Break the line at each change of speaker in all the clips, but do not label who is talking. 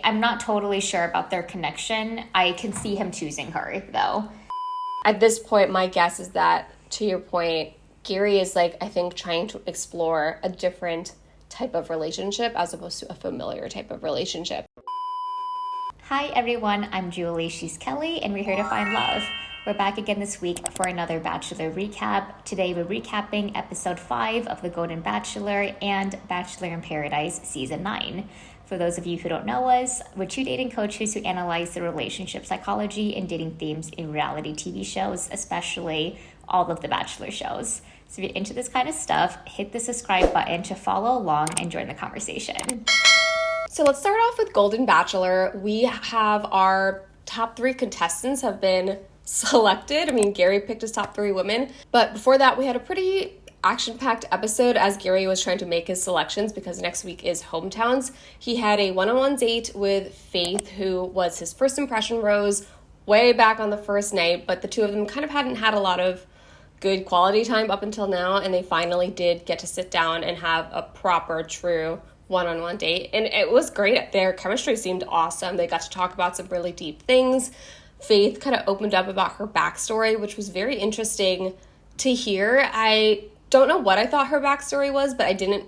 I'm not totally sure about their connection. I can see him choosing her, though.
At this point, my guess is that, to your point, Gerry is, like, I think trying to explore a different type of relationship as opposed to a familiar type of relationship.
Hi everyone, I'm Julie, she's Kelly, and we're here to find love. We're back again this week for another Bachelor recap. Today we're recapping episode 5 of the Golden Bachelor and Bachelor in Paradise season 9. For those of you who don't know us, we're two dating coaches who analyze the relationship psychology and dating themes in reality TV shows, especially all of the Bachelor shows. So if you're into this kind of stuff, hit the subscribe button to follow along and join the conversation.
So let's start off with Golden Bachelor. We have our top 3 contestants have been selected. I mean, Gerry picked his top 3 women. But before that, we had a pretty action-packed episode as Gerry was trying to make his selections because next week is hometowns. He had a one-on-one date with Faith, who was his first impression rose way back on the first night, but the two of them kind of hadn't had a lot of good quality time up until now, and they finally did get to sit down and have a proper, true one-on-one date, and it was great. Their chemistry seemed awesome. They got to talk about some really deep things. Faith kind of opened up about her backstory, which was very interesting to hear. I don't know what I thought her backstory was, but I didn't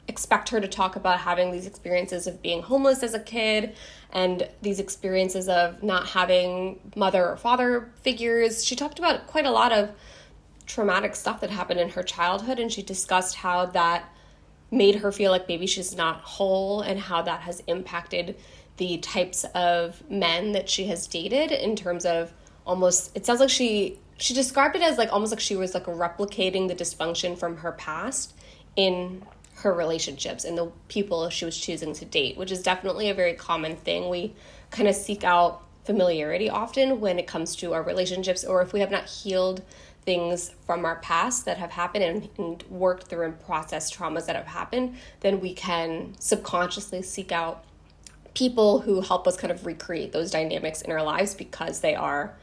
expect her to talk about having these experiences of being homeless as a kid and these experiences of not having mother or father figures. She talked about quite a lot of traumatic stuff that happened in her childhood, and she discussed how that made her feel like maybe she's not whole and how that has impacted the types of men that she has dated in terms of almost, it sounds like she described it as like almost like she was like replicating the dysfunction from her past in her relationships and the people she was choosing to date, which is definitely a very common thing. We kind of seek out familiarity often when it comes to our relationships, or if we have not healed things from our past that have happened and worked through and processed traumas that have happened, then we can subconsciously seek out people who help us kind of recreate those dynamics in our lives because they are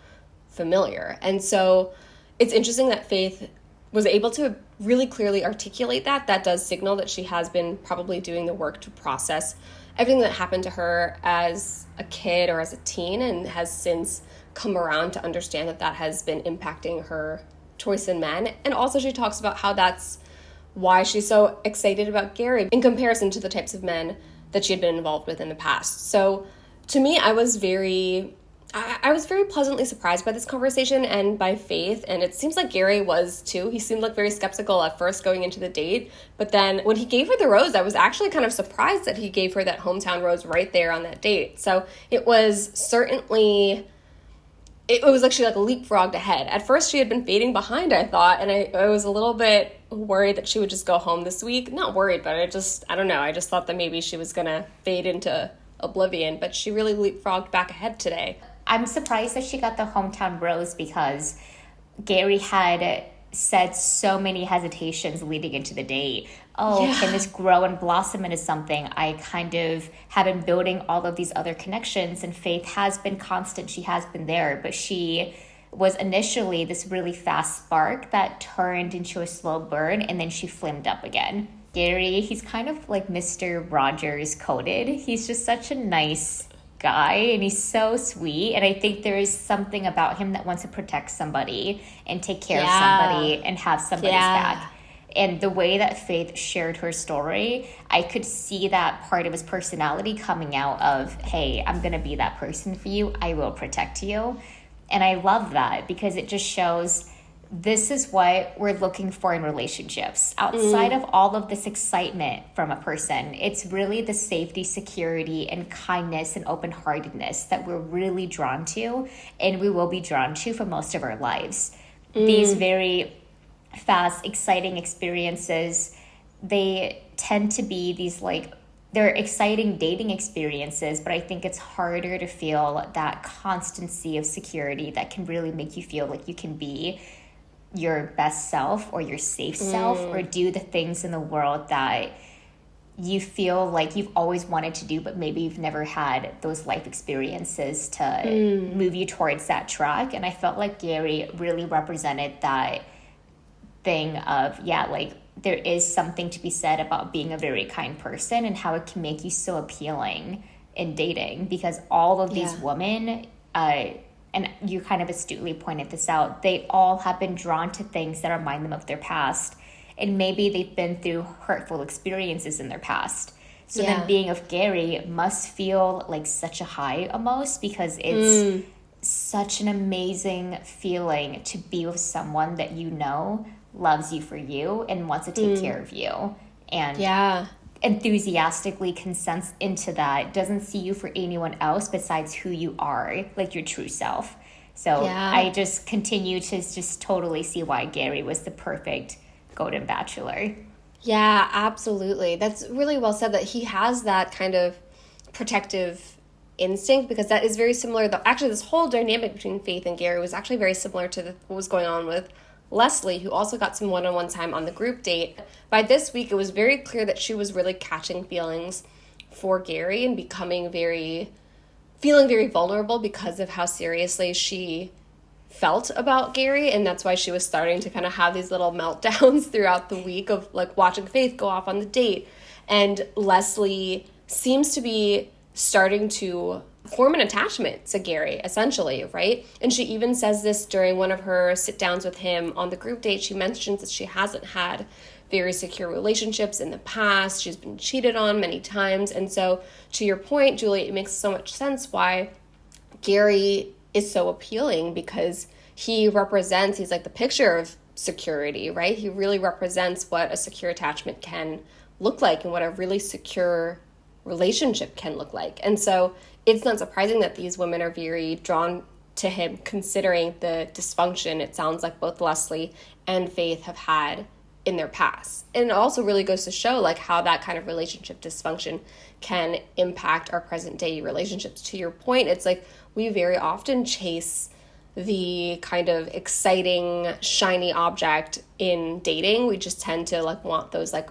familiar. And so it's interesting that Faith was able to really clearly articulate that. That does signal that she has been probably doing the work to process everything that happened to her as a kid or as a teen, and has since come around to understand that that has been impacting her choice in men. And also she talks about how that's why she's so excited about Gerry in comparison to the types of men that she had been involved with in the past. So to me, I was very pleasantly surprised by this conversation and by Faith, and it seems like Gerry was too. He seemed like very skeptical at first going into the date, but then when he gave her the rose, I was actually kind of surprised that he gave her that hometown rose right there on that date. So it was certainly, it was like she like leapfrogged ahead. At first she had been fading behind, I thought, and I was a little bit worried that she would just go home this week. Not worried, but I don't know. I just thought that maybe she was gonna fade into oblivion, but she really leapfrogged back ahead today.
I'm surprised that she got the hometown rose because Gerry had said so many hesitations leading into the date. Can this grow and blossom into something? I kind of have been building all of these other connections, and Faith has been constant. She has been there, but she was initially this really fast spark that turned into a slow burn, and then she flamed up again. Gerry, he's kind of like Mr. Rogers coded. He's just such a nice guy, and he's so sweet, and I think there is something about him that wants to protect somebody and take care of somebody and have somebody's back. And the way that Faith shared her story, I could see that part of his personality coming out of, hey, I'm gonna be that person for you, I will protect you. And I love that because it just shows this is what we're looking for in relationships. Outside of all of this excitement from a person, it's really the safety, security, and kindness and open-heartedness that we're really drawn to, and we will be drawn to for most of our lives. These very fast, exciting experiences, they tend to be these they're exciting dating experiences, but I think it's harder to feel that constancy of security that can really make you feel like you can be your best self or your safe self, or do the things in the world that you feel like you've always wanted to do, but maybe you've never had those life experiences to move you towards that track. And I felt like Gerry really represented that thing of, there is something to be said about being a very kind person and how it can make you so appealing in dating, because all of these women, and you kind of astutely pointed this out, they all have been drawn to things that remind them of their past. And maybe they've been through hurtful experiences in their past. So then being with Gerry must feel like such a high almost, because it's such an amazing feeling to be with someone that you know loves you for you and wants to take care of you. And enthusiastically consents into that, doesn't see you for anyone else besides who you are, like your true self. So I just continue to just totally see why Gerry was the perfect Golden Bachelor.
Yeah, absolutely. That's really well said, that he has that kind of protective instinct, because that is very similar. Actually, this whole dynamic between Faith and Gerry was actually very similar to what was going on with Leslie, who also got some one-on-one time on the group date. By this week, it was very clear that she was really catching feelings for Gerry and feeling very vulnerable because of how seriously she felt about Gerry, and that's why she was starting to kind of have these little meltdowns throughout the week of like watching Faith go off on the date. And Leslie seems to be starting to form an attachment to Gerry, essentially, right? And she even says this during one of her sit-downs with him on the group date. She mentions that she hasn't had very secure relationships in the past. She's been cheated on many times. And so, to your point, Julie, it makes so much sense why Gerry is so appealing, because he's like the picture of security, right? He really represents what a secure attachment can look like and what a really secure relationship can look like. And so it's not surprising that these women are very drawn to him, considering the dysfunction it sounds like both Leslie and Faith have had in their past. And it also really goes to show like how that kind of relationship dysfunction can impact our present day relationships. To your point, it's like we very often chase the kind of exciting, shiny object in dating. We just tend to like want those like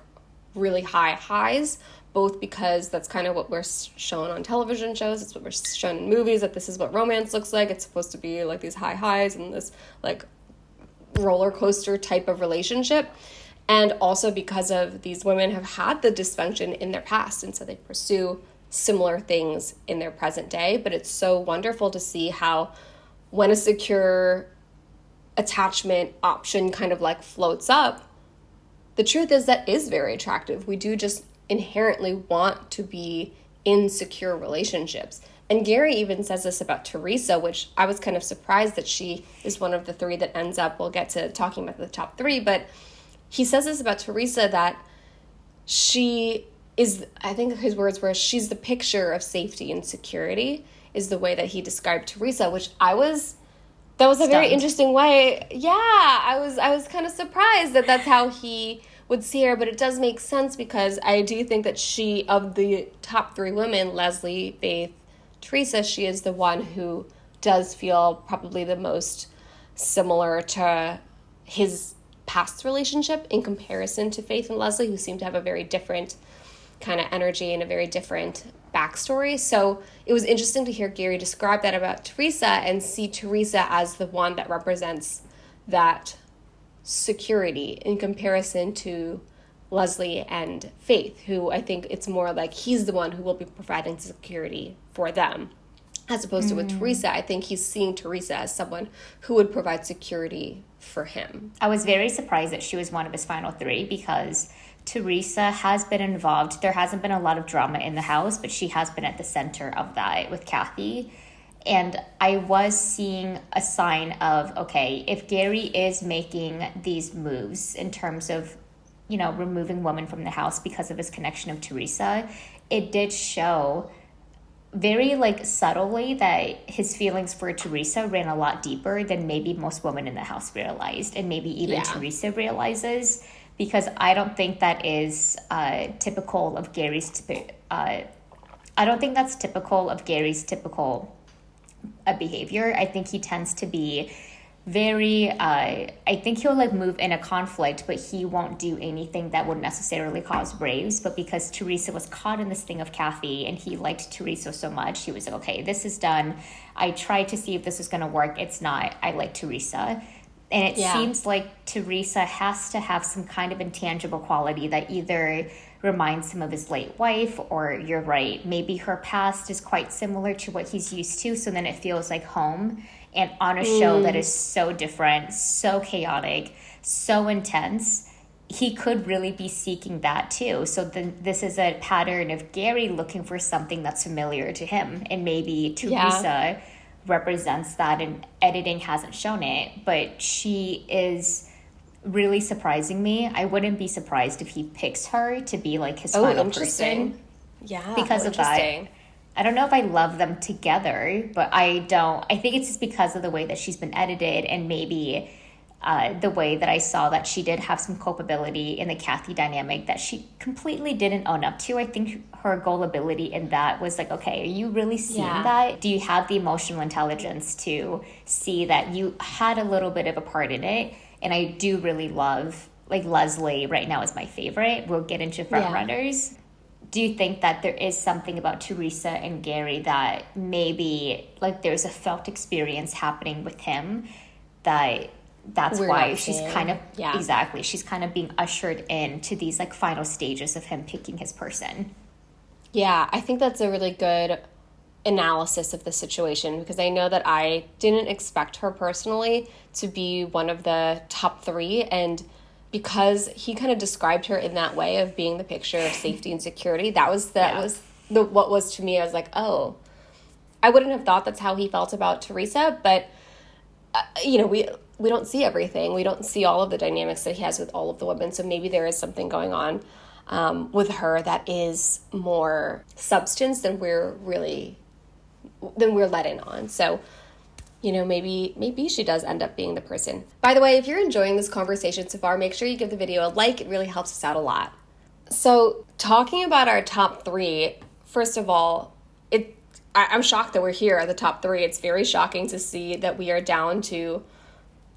really high highs, both because that's kind of what we're shown on television shows. It's what we're shown in movies, that this is what romance looks like. It's supposed to be like these high highs and this like roller coaster type of relationship. And also because of these women have had the dysfunction in their past, and so they pursue similar things in their present day. But it's so wonderful to see how when a secure attachment option kind of like floats up, the truth is that is very attractive. We do just inherently want to be in secure relationships. And Gerry even says this about Theresa, which I was kind of surprised that she is one of the three that ends up, we'll get to talking about the top three, but he says this about Theresa, that she is, I think his words were, she's the picture of safety and security, is the way that he described Theresa, which that was a
Stunned.
very interesting way. Yeah, I was kind of surprised that that's how he would see her, but it does make sense, because I do think that she, of the top three women, Leslie, Faith, Theresa, she is the one who does feel probably the most similar to his past relationship in comparison to Faith and Leslie, who seem to have a very different kind of energy and a very different backstory. So it was interesting to hear Gerry describe that about Theresa and see Theresa as the one that represents that security in comparison to Leslie and Faith, who I think it's more like he's the one who will be providing security for them, as opposed to with Theresa. I think he's seeing Theresa as someone who would provide security for him.
I was very surprised that she was one of his final three, because Theresa has been involved. There hasn't been a lot of drama in the house, but she has been at the center of that with Kathy. And I was seeing a sign of, okay, if Gerry is making these moves in terms of, you know, removing women from the house because of his connection of Theresa, it did show very like subtly that his feelings for Theresa ran a lot deeper than maybe most women in the house realized, and maybe even Theresa realizes, because I don't think that is typical of Gerry's I don't think that's typical of Gerry's typical behavior. I think he tends to be very I think he'll like move in a conflict, but he won't do anything that would necessarily cause waves. But because Theresa was caught in this thing of Kathy and he liked Theresa so much, he was like, okay, this is done. I tried to see if this was going to work. It's not. I like Theresa. And it seems like Theresa has to have some kind of intangible quality that either reminds him of his late wife, or you're right, maybe her past is quite similar to what he's used to, so then it feels like home. And on a show that is so different, so chaotic, so intense, he could really be seeking that too. So then this is a pattern of Gerry looking for something that's familiar to him, and maybe Theresa represents that, and editing hasn't shown it, but she is really surprising me. I wouldn't be surprised if he picks her to be like his final person.
Yeah,
because of that. I don't know if I love them together, but I think it's just because of the way that she's been edited, and maybe the way that I saw that she did have some culpability in the Kathy dynamic that she completely didn't own up to. I think her gullibility in that was like, okay, are you really seeing that? Do you have the emotional intelligence to see that you had a little bit of a part in it? And I do really love, like, Leslie right now is my favorite. We'll get into front runners. Do you think that there is something about Theresa and Gerry that maybe, like, there's a felt experience happening with him that's why she's kind of exactly, she's kind of being ushered into these like final stages of him picking his person?
Yeah, I think that's a really good analysis of the situation, because I know that I didn't expect her personally to be one of the top 3, and because he kind of described her in that way of being the picture of safety and security, was what was to me, I was like, oh, I wouldn't have thought that's how he felt about Theresa, but we don't see everything. We don't see all of the dynamics that he has with all of the women, so maybe there is something going on with her that is more substance than we're let in on. So, maybe she does end up being the person. By the way, if you're enjoying this conversation so far, make sure you give the video a like. It really helps us out a lot. So, talking about our top 3, first of all, I'm shocked that we're here at the top 3. It's very shocking to see that we are down to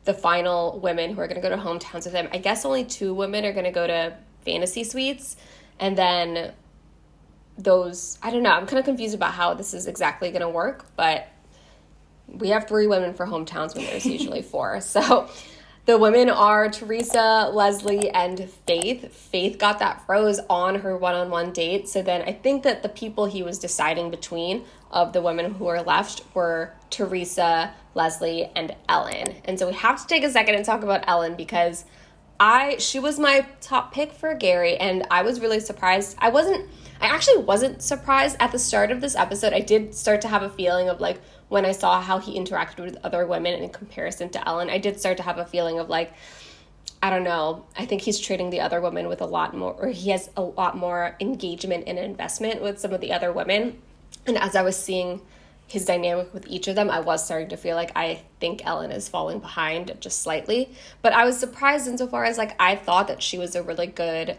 the final women who are going to go to hometowns with him. I guess only 2 women are going to go to fantasy suites, and then those, I don't know, I'm kind of confused about how this is exactly going to work, but we have 3 women for hometowns when there's usually 4. So the women are Theresa, Leslie, and Faith. Faith got that rose on her one-on-one date. So then I think that the people he was deciding between of the women who are left were Theresa, Leslie, and Ellen. And so we have to take a second and talk about Ellen, because she was my top pick for Gerry, and I was really surprised. I actually wasn't surprised at the start of this episode. I did start to have a feeling of, like, when I saw how he interacted with other women in comparison to Ellen, I did start to have a feeling of, like, I don't know, I think he's treating the other women with a lot more, or he has a lot more engagement and investment with some of the other women. And as I was seeing his dynamic with each of them, I was starting to feel like I think Ellen is falling behind just slightly. But I was surprised insofar as, like, I thought that she was a really good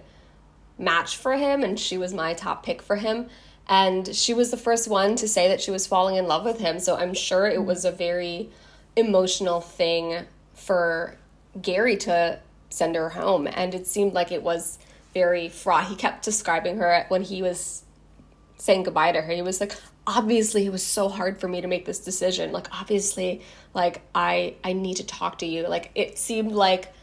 match for him, and she was my top pick for him. And she was the first one to say that she was falling in love with him. So I'm sure it was a very emotional thing for Gerry to send her home. And it seemed like it was very fraught. He kept describing her when he was saying goodbye to her. He was like, obviously, it was so hard for me to make this decision. Like, obviously, like, I need to talk to you. Like, it seemed like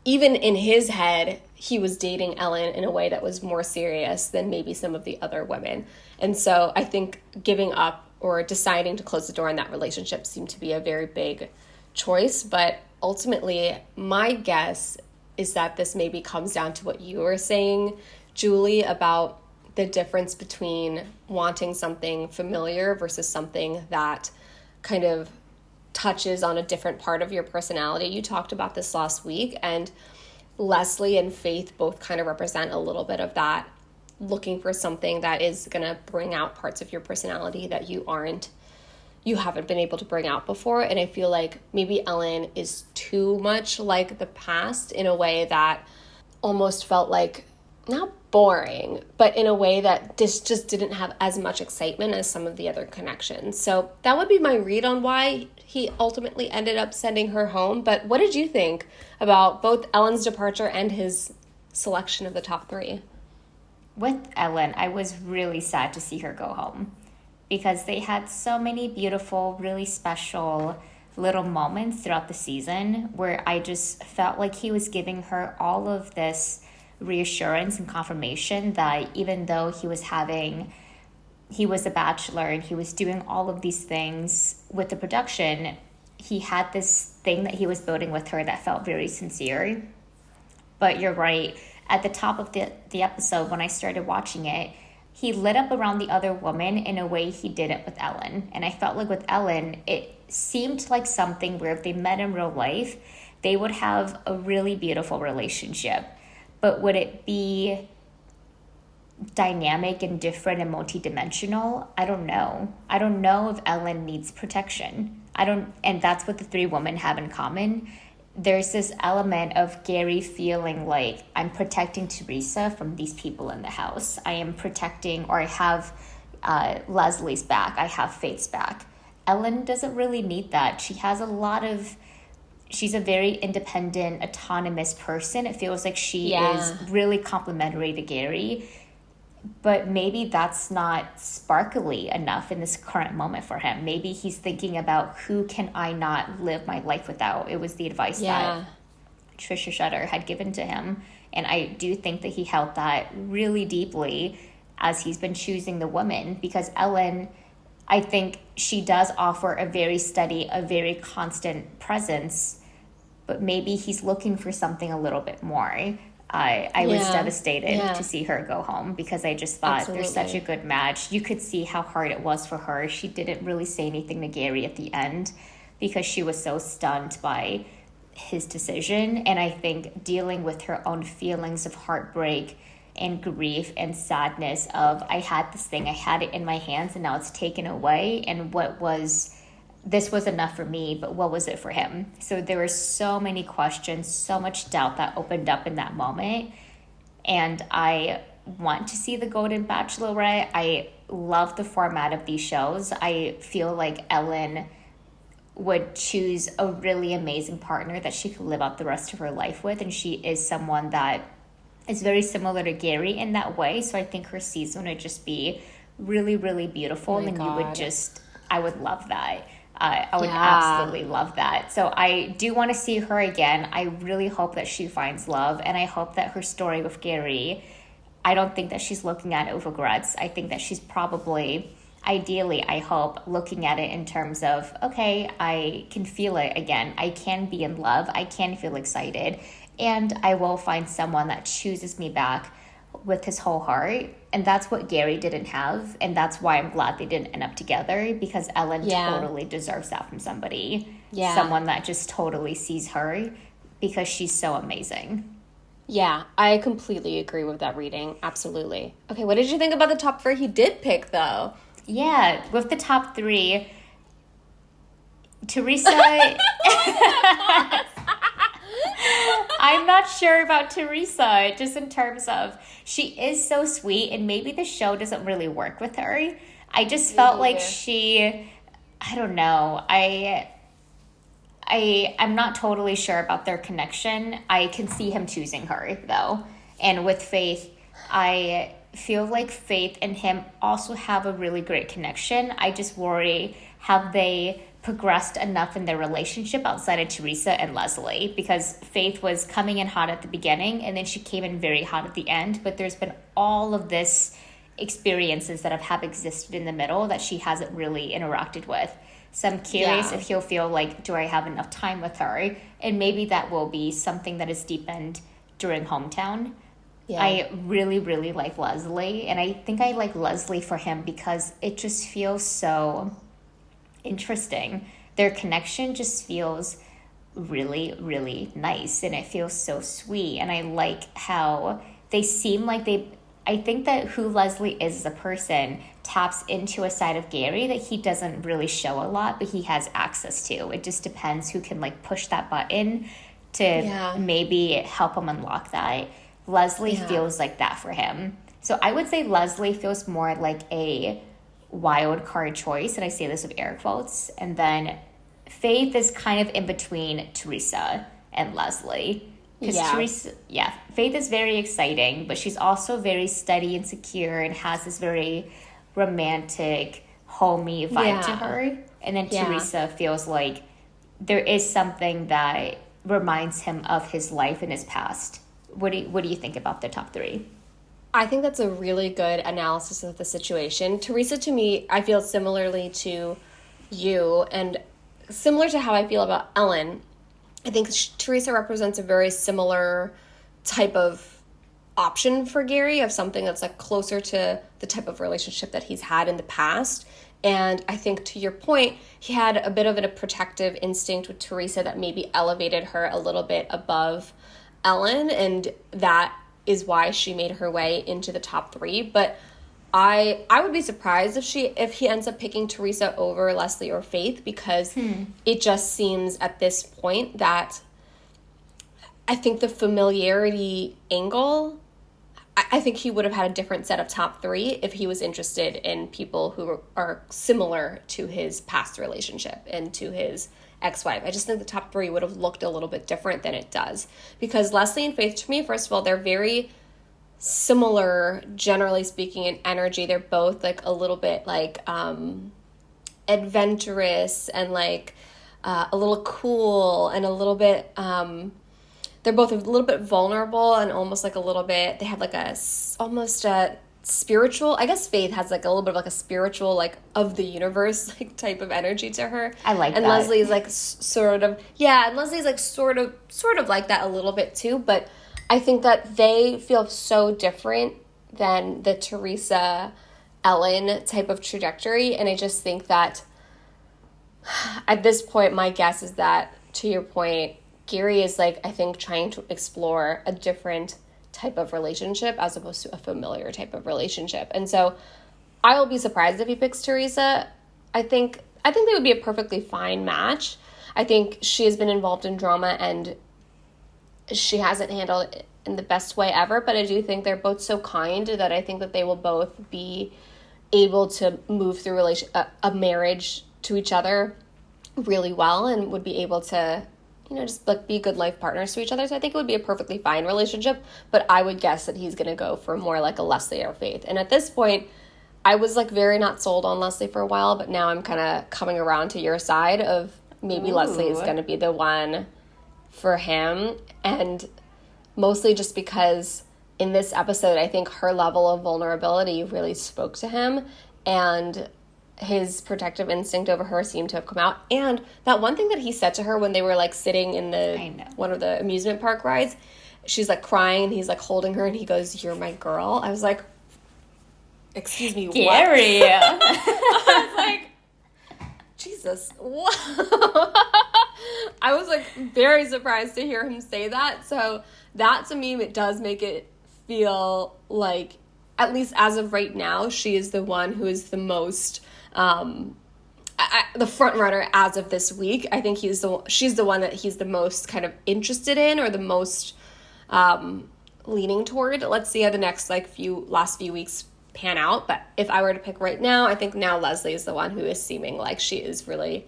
even in his head, he was dating Ellen in a way that was more serious than maybe some of the other women. And so I think giving up or deciding to close the door on that relationship seemed to be a very big choice. But ultimately, my guess is that this maybe comes down to what you were saying, Julie, about the difference between wanting something familiar versus something that kind of touches on a different part of your personality. You talked about this last week, and Leslie and Faith both kind of represent a little bit of that, looking for something that is going to bring out parts of your personality that you haven't been able to bring out before. And I feel like maybe Ellen is too much like the past in a way that almost felt like, not boring, but in a way that this just didn't have as much excitement as some of the other connections. So that would be my read on why he ultimately ended up sending her home. But what did you think about both Ellen's departure and his selection of the top 3?
With Ellen, I was really sad to see her go home, because they had so many beautiful, really special little moments throughout the season where I just felt like he was giving her all of this reassurance and confirmation that even though he was a bachelor and he was doing all of these things with the production, he had this thing that he was building with her that felt very sincere. But you're right, at the top of the episode, when I started watching it, he lit up around the other woman in a way he didn't with Ellen. And I felt like with Ellen, it seemed like something where if they met in real life, they would have a really beautiful relationship. But would it be dynamic and different and multidimensional? I don't know. I don't know if Ellen needs protection. And that's what the three women have in common. There's this element of Gerry feeling like I'm protecting Theresa from these people in the house. I am protecting, or I have Leslie's back. I have Faith's back. Ellen doesn't really need that. She's a very independent, autonomous person. It feels like she is really complimentary to Gerry. But maybe that's not sparkly enough in this current moment for him. Maybe he's thinking about who can I not live my life without. It was the advice that Trisha Shutter had given to him. And I do think that he held that really deeply as he's been choosing the woman. Because Ellen, I think she does offer a very steady, a very constant presence. But maybe he's looking for something a little bit more. I was devastated to see her go home because I just thought there's such a good match. You could see how hard it was for her. She didn't really say anything to Gerry at the end because she was so stunned by his decision. And I think dealing with her own feelings of heartbreak and grief and sadness of, I had this thing, I had it in my hands and now it's taken away. And this was enough for me, but what was it for him? So there were so many questions, so much doubt that opened up in that moment. And I want to see the Golden Bachelorette. I love the format of these shows. I feel like Ellen would choose a really amazing partner that she could live out the rest of her life with. And she is someone that is very similar to Gerry in that way. So I think her season would just be really, really beautiful. I would love that. I would absolutely love that. So I do want to see her again. I really hope that she finds love. And I hope that her story with Gerry, I don't think that she's looking at it with regrets. I think that she's probably, ideally, I hope, looking at it in terms of, okay, I can feel it again. I can be in love. I can feel excited. And I will find someone that chooses me back with his whole heart. And that's what Gerry didn't have. And that's why I'm glad they didn't end up together, because Ellen totally deserves that from somebody. Yeah. Someone that just totally sees her, because she's so amazing.
Yeah, I completely agree with that reading. Absolutely. Okay, what did you think about the top three he did pick, though?
Yeah, with the top three, Theresa... I'm not sure about Theresa, just in terms of she is so sweet, and maybe the show doesn't really work with her. I just felt like I don't know. I'm not totally sure about their connection. I can see him choosing her, though. And with Faith, I feel like Faith and him also have a really great connection. I just worry, have they progressed enough in their relationship outside of Theresa and Leslie? Because Faith was coming in hot at the beginning, and then she came in very hot at the end. But there's been all of this experiences that have existed in the middle that she hasn't really interacted with. So I'm curious if he'll feel like, do I have enough time with her? And maybe that will be something that is deepened during Hometown. Yeah. I really, really like Leslie. And I think I like Leslie for him because it just feels so interesting. Their connection just feels really, really nice. And it feels so sweet. And I like how they seem like I think that who Leslie is as a person taps into a side of Gerry that he doesn't really show a lot, but he has access to. It just depends who can like push that button to maybe help him unlock that. Leslie feels like that for him. So I would say Leslie feels more like a wild card choice, and I say this with air quotes. And then Faith is kind of in between Theresa and Leslie. Because Theresa, Faith is very exciting, but she's also very steady and secure and has this very romantic, homey vibe to her. And then Theresa feels like there is something that reminds him of his life and his past What do you think about the top three?
I think that's a really good analysis of the situation. Theresa, to me, I feel similarly to you, and similar to how I feel about Ellen. I think Theresa represents a very similar type of option for Gerry, of something that's like closer to the type of relationship that he's had in the past. And I think, to your point, he had a bit of a protective instinct with Theresa that maybe elevated her a little bit above Ellen, and that is why she made her way into the top three. But I would be surprised if he ends up picking Theresa over Leslie or Faith, because it just seems at this point that I think the familiarity angle, I think he would have had a different set of top three if he was interested in people who are similar to his past relationship and to his ex-wife. I just think the top three would have looked a little bit different than it does, because Leslie and Faith, to me, first of all, they're very similar, generally speaking, in energy. They're both like a little bit like adventurous and like a little cool and a little bit they're both a little bit vulnerable and almost like a little bit, they have like almost a spiritual, I guess Faith has like a little bit of like a spiritual, like of the universe like type of energy to her.
I like
and
that.
And Leslie's like sort of, yeah, and Leslie's like sort of like that a little bit too, but I think that they feel so different than the Theresa Ellen type of trajectory, and I just think that at this point, my guess is that, to your point, Gerry is like, I think, trying to explore a different type of relationship as opposed to a familiar type of relationship. And so I will be surprised if he picks Theresa. I think they would be a perfectly fine match. I think she has been involved in drama and she hasn't handled it in the best way ever, but I do think they're both so kind that I think that they will both be able to move through a marriage to each other really well, and would be able to, just like be good life partners to each other. So I think it would be a perfectly fine relationship, but I would guess that he's going to go for more like a Leslie or Faith. And at this point, I was like very not sold on Leslie for a while, but now I'm kind of coming around to your side of maybe Leslie is going to be the one for him. And mostly just because in this episode, I think her level of vulnerability really spoke to him, and his protective instinct over her seemed to have come out. And that one thing that he said to her when they were like sitting in one of the amusement park rides, she's like crying and he's like holding her and he goes, "You're my girl." I was like, excuse me,
Gerry.
What? I was like, Jesus, what? I was like very surprised to hear him say that. So that, to me, it does make it feel like, at least as of right now, she is the one who is the most the front runner as of this week. I think she's the one that he's the most kind of interested in, or the most leaning toward. Let's see how the next last few weeks pan out. But if I were to pick right now, I think now Leslie is the one who is seeming like she is really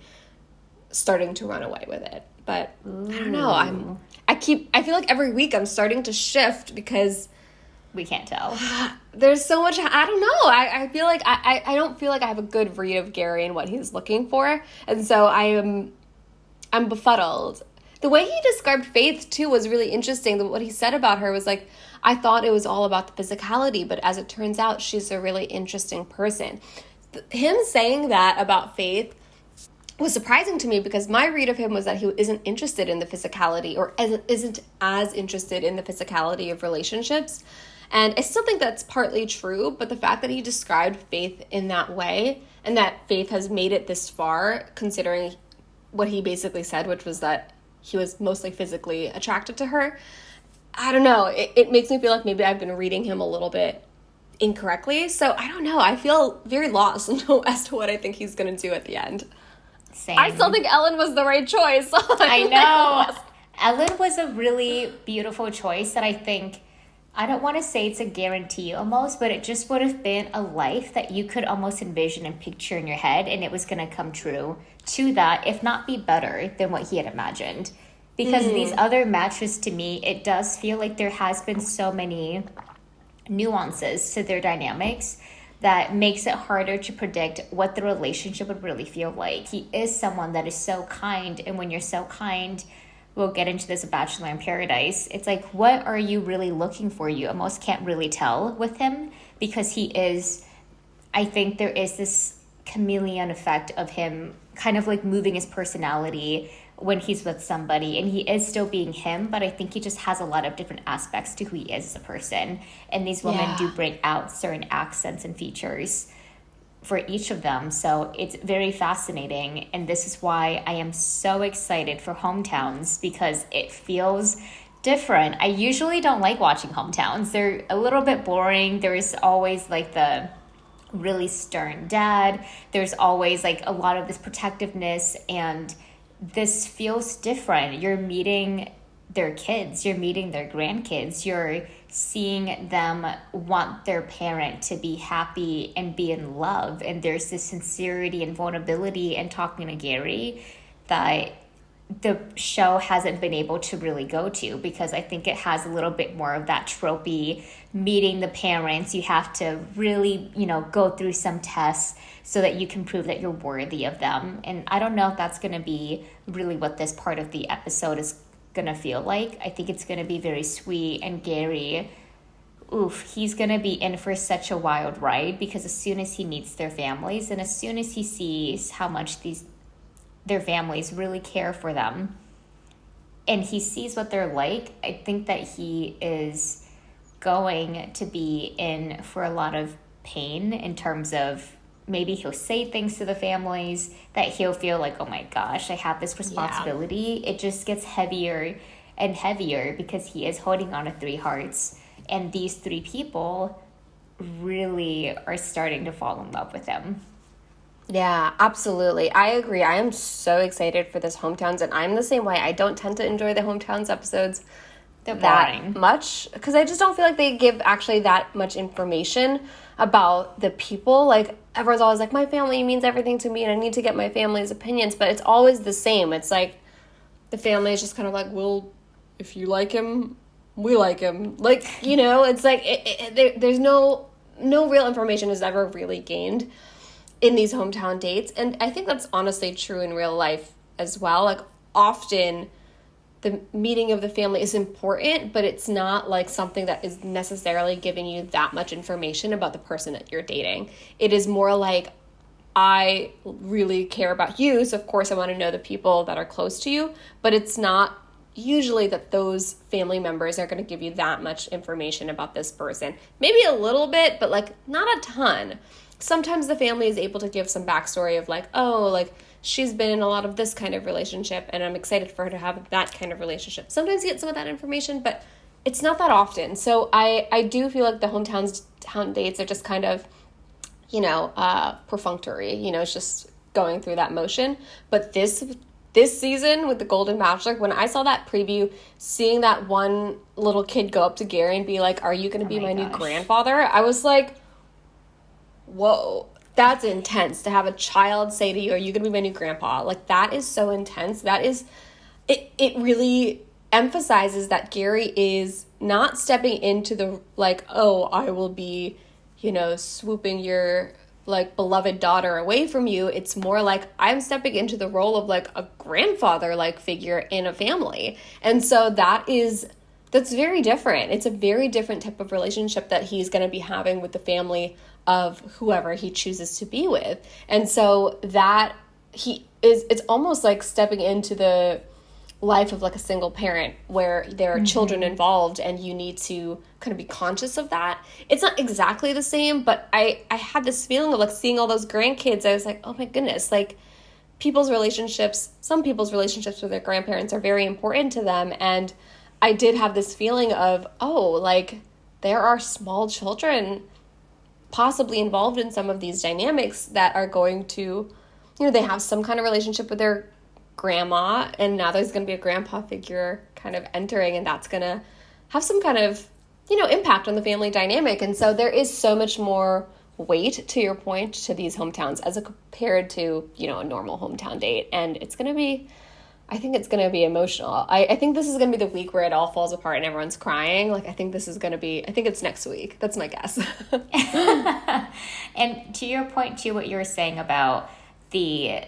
starting to run away with it. But I don't know. I feel like every week I'm starting to shift because
we can't tell.
There's so much, I don't know. I feel like I don't feel like I have a good read of Gerry and what he's looking for. And so I'm befuddled. The way he described Faith too was really interesting. What he said about her was like, I thought it was all about the physicality, but as it turns out, she's a really interesting person. Him saying that about Faith was surprising to me, because my read of him was that he isn't interested in the physicality, or isn't as interested in the physicality of relationships. And I still think that's partly true, but the fact that he described Faith in that way, and that Faith has made it this far, considering what he basically said, which was that he was mostly physically attracted to her, I don't know. It makes me feel like maybe I've been reading him a little bit incorrectly. So I don't know. I feel very lost as to what I think he's going to do at the end.
Same.
I still think Ellen was the right choice.
I know. Ellen was a really beautiful choice that I think, I don't want to say it's a guarantee almost, but it just would have been a life that you could almost envision and picture in your head, and it was going to come true to that, if not be better than what he had imagined. Because these other matches, to me, it does feel like there has been so many nuances to their dynamics that makes it harder to predict what the relationship would really feel like. He is someone that is so kind, and when you're so kind, we'll get into this Bachelor in Paradise. It's like, what are you really looking for? You almost can't really tell with him because he is, I think there is this chameleon effect of him kind of like moving his personality when he's with somebody, and he is still being him, but I think he just has a lot of different aspects to who he is as a person. And these women do bring out certain accents and features for each of them. So it's very fascinating. And this is why I am so excited for Hometowns, because it feels different. I usually don't like watching Hometowns. They're a little bit boring. There's always like the really stern dad. There's always like a lot of this protectiveness, and this feels different. You're meeting their kids, you're meeting their grandkids, you're seeing them want their parent to be happy and be in love. And there's this sincerity and vulnerability and talking to Gerry that the show hasn't been able to really go to, because I think it has a little bit more of that tropey meeting the parents. You have to really, go through some tests so that you can prove that you're worthy of them. And I don't know if that's going to be really what this part of the episode is going to feel like. I think it's going to be very sweet, and Gerry, he's going to be in for such a wild ride, because as soon as he meets their families and as soon as he sees how much their families really care for them, and he sees what they're like, I think that he is going to be in for a lot of pain in terms of maybe he'll say things to the families that he'll feel like, oh my gosh, I have this responsibility. Yeah. It just gets heavier and heavier because he is holding on to 3 hearts, and these 3 people really are starting to fall in love with him.
Yeah, absolutely. I agree. I am so excited for this Hometowns, and I'm the same way. I don't tend to enjoy the Hometowns episodes that much, because I just don't feel like they give actually that much information about the people. Like, everyone's always like, my family means everything to me and I need to get my family's opinions, but it's always the same. It's like the family is just kind of like, well, if you like him, we like him. Like, it's like there's no real information is ever really gained in these hometown dates. And I think that's honestly true in real life as well. Like, often the meeting of the family is important, but it's not like something that is necessarily giving you that much information about the person that you're dating. It is more like, I really care about you, so of course I want to know the people that are close to you, but it's not usually that those family members are going to give you that much information about this person. Maybe a little bit, but like not a ton. Sometimes the family is able to give some backstory of like, oh, like she's been in a lot of this kind of relationship and I'm excited for her to have that kind of relationship. Sometimes you get some of that information, but it's not that often. So I do feel like the hometown dates are just kind of, perfunctory, it's just going through that motion. But this season with the Golden Bachelor, when I saw that preview, seeing that one little kid go up to Gerry and be like, are you going to be my new grandfather? I was like, whoa, that's intense to have a child say to you, are you going to be my new grandpa? Like, that is so intense. That is, it really emphasizes that Gerry is not stepping into the, like, oh, I will be, swooping your, like, beloved daughter away from you. It's more like, I'm stepping into the role of, like, a grandfather-like figure in a family. And so that's very different. It's a very different type of relationship that he's going to be having with the family of whoever he chooses to be with. And so that it's almost like stepping into the life of like a single parent where there are children involved, and you need to kind of be conscious of that. It's not exactly the same, but I had this feeling of like seeing all those grandkids. I was like, oh my goodness, like some people's relationships with their grandparents are very important to them. And I did have this feeling of, oh, like there are small children possibly involved in some of these dynamics that are going to, they have some kind of relationship with their grandma, and now there's going to be a grandpa figure kind of entering, and that's going to have some kind of, impact on the family dynamic. And so there is so much more weight, to your point, to these hometowns as compared to, a normal hometown date. And I think it's going to be emotional. I think this is going to be the week where it all falls apart and everyone's crying. Like, I think it's next week. That's my guess.
And to your point, too, what you were saying about the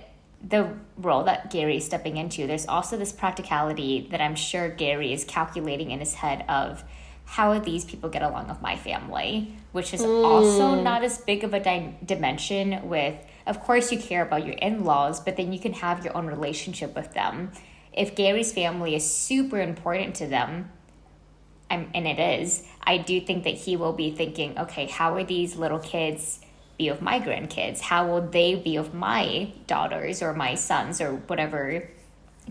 the role that Gerry is stepping into, there's also this practicality that I'm sure Gerry is calculating in his head of how these people get along with my family, which is also not as big of a dimension with, of course you care about your in-laws, but then you can have your own relationship with them. If Gerry's family is super important to them, and it is, I do think that he will be thinking, okay, how are these little kids be of my grandkids? How will they be of my daughters or my sons or whatever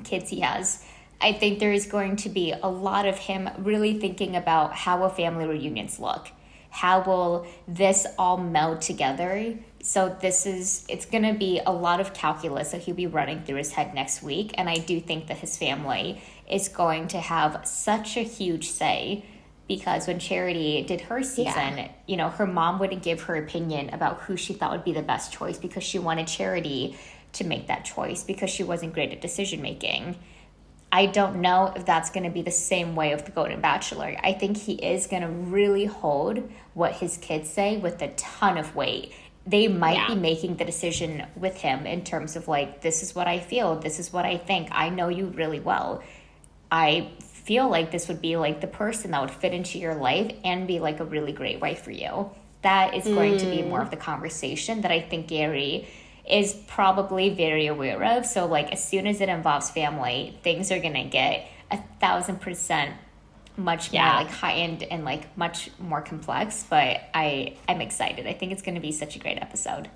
kids he has? I think there is going to be a lot of him really thinking about how will family reunions look? How will this all meld together? So it's going to be a lot of calculus that he'll be running through his head next week. And I do think that his family is going to have such a huge say, because when Charity did her season, her mom wouldn't give her opinion about who she thought would be the best choice because she wanted Charity to make that choice because she wasn't great at decision making. I don't know if that's going to be the same way with the Golden Bachelor. I think he is going to really hold what his kids say with a ton of weight. They might be making the decision with him in terms of like, this is what I feel, this is what I think, I know you really well. I feel like this would be like the person that would fit into your life and be like a really great wife for you. That is going to be more of the conversation that I think Gerry is probably very aware of. So like as soon as it involves family, things are going to get 1,000% much more like high-end and like much more complex. But I'm excited. I think it's going to be such a great episode.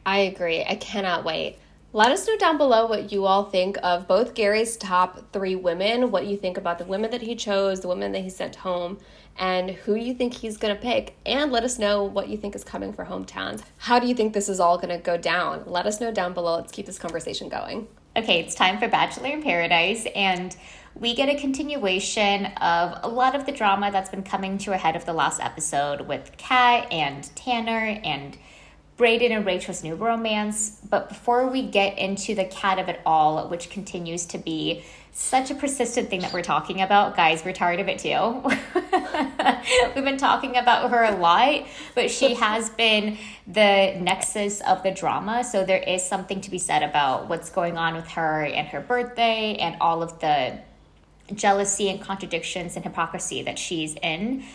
I agree. I cannot wait. Let us know down below what you all think of both Gerry's top 3 women, what you think about the women that he chose, the women that he sent home, and who you think he's going to pick. And let us know what you think is coming for hometowns. How do you think this is all going to go down? Let us know down below. Let's keep this conversation going.
Okay, it's time for Bachelor in Paradise, and we get a continuation of a lot of the drama that's been coming to a head of the last episode with Kat and Tanner and Brayden and Rachel's new romance. But before we get into the Kat of it all, which continues to be such a persistent thing that we're talking about, guys, we're tired of it too. We've been talking about her a lot, but she has been the nexus of the drama. So there is something to be said about what's going on with her and her birthday and all of the jealousy and contradictions and hypocrisy that she's in.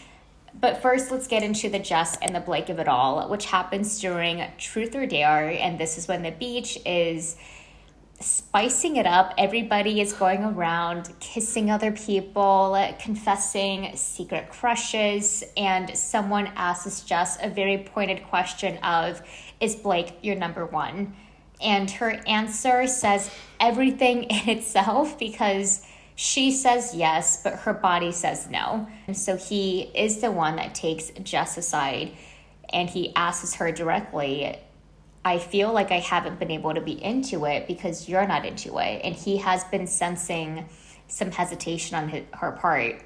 But first, let's get into the Jess and the Blake of it all, which happens during Truth or Dare. And this is when the beach is spicing it up. Everybody is going around kissing other people, confessing secret crushes. And someone asks Jess a very pointed question of, is Blake your number one? And her answer says everything in itself, because she says yes, but her body says no. And so he is the one that takes Jess aside and he asks her directly, I feel like I haven't been able to be into it because you're not into it. And he has been sensing some hesitation on her part.